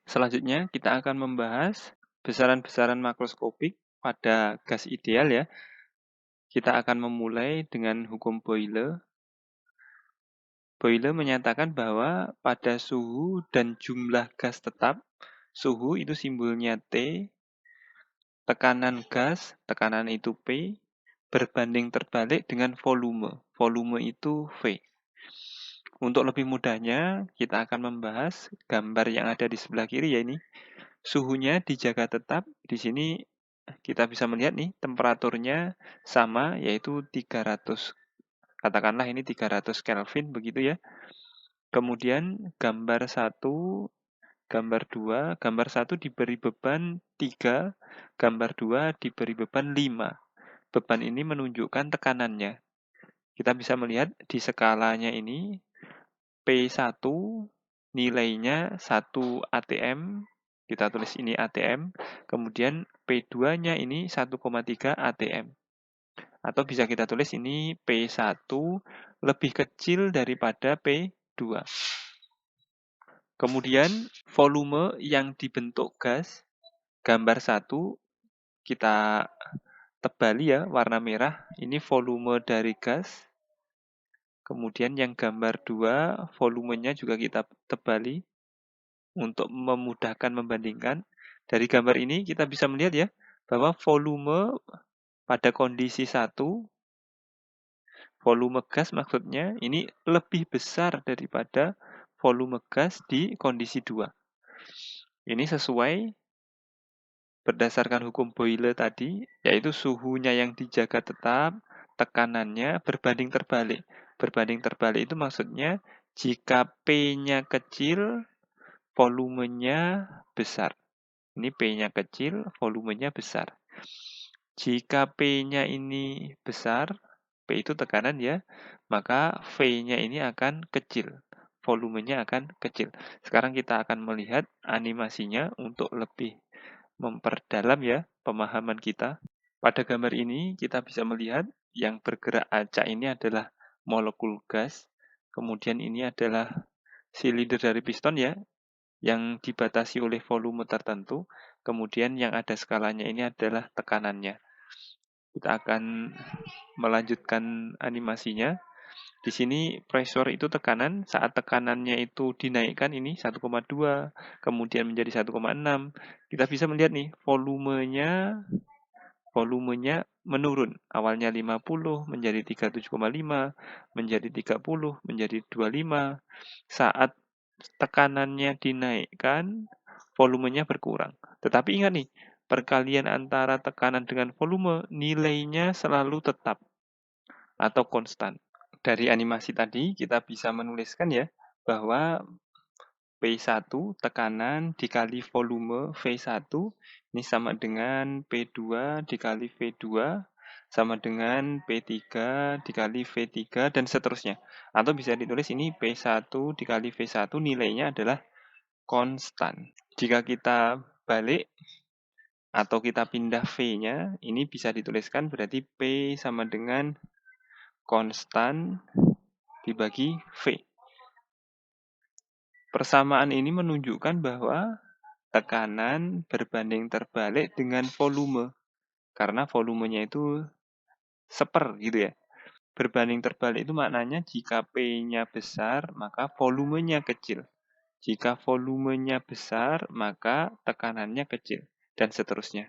Selanjutnya, kita akan membahas besaran-besaran makroskopik pada gas ideal ya. Kita akan memulai dengan hukum Boyle. Boyle menyatakan bahwa pada suhu dan jumlah gas tetap, suhu itu simbolnya T, tekanan gas, tekanan itu P, berbanding terbalik dengan volume. Volume itu V. Untuk lebih mudahnya, kita akan membahas gambar yang ada di sebelah kiri ya ini. Suhunya dijaga tetap. Di sini kita bisa melihat nih temperaturnya sama yaitu 300. Katakanlah ini 300 Kelvin begitu ya. Kemudian gambar 1, gambar 2, gambar 1 diberi beban 3, gambar 2 diberi beban 5. Beban ini menunjukkan tekanannya. Kita bisa melihat di skalanya ini P1 nilainya 1 atm, kita tulis ini atm, kemudian P2-nya ini 1,3 atm. Atau bisa kita tulis ini P1 lebih kecil daripada P2. Kemudian volume yang dibentuk gas, gambar 1 kita tebali ya warna merah, ini volume dari gas. Kemudian yang gambar 2, volumenya juga kita tebali untuk memudahkan membandingkan. Dari gambar ini kita bisa melihat ya, bahwa volume pada kondisi 1, volume gas maksudnya, ini lebih besar daripada volume gas di kondisi 2. Ini sesuai berdasarkan hukum Boyle tadi, yaitu suhunya yang dijaga tetap, tekanannya berbanding terbalik. Berbanding terbalik itu maksudnya jika P-nya kecil, volumenya besar. Ini P-nya kecil, volumenya besar. Jika P-nya ini besar, P itu tekanan ya, maka V-nya ini akan kecil. Volumenya akan kecil. Sekarang kita akan melihat animasinya untuk lebih memperdalam ya pemahaman kita. Pada gambar ini kita bisa melihat yang bergerak acak ini adalah molekul gas. Kemudian ini adalah silinder dari piston ya, yang dibatasi oleh volume tertentu. Kemudian yang ada skalanya ini adalah tekanannya. Kita akan melanjutkan animasinya. Di sini pressure itu tekanan, saat tekanannya itu dinaikkan ini 1,2, kemudian menjadi 1,6. Kita bisa melihat nih, volumenya menurun. Awalnya 50 menjadi 37,5, menjadi 30, menjadi 25. Saat tekanannya dinaikkan, volumenya berkurang. Tetapi ingat nih, perkalian antara tekanan dengan volume nilainya selalu tetap atau konstan. Dari animasi tadi kita bisa menuliskan ya bahwa P1 tekanan dikali volume V1 ini sama dengan P2 dikali V2 sama dengan P3 dikali V3 dan seterusnya. Atau bisa ditulis ini P1 dikali V1 nilainya adalah konstan. Jika kita balik atau kita pindah V-nya, ini bisa dituliskan berarti P sama dengan konstan dibagi V. Persamaan ini menunjukkan bahwa tekanan berbanding terbalik dengan volume. Karena volumenya itu seper gitu ya. Berbanding terbalik itu maknanya jika P-nya besar, maka volumenya kecil. Jika volumenya besar, maka tekanannya kecil. Dan seterusnya.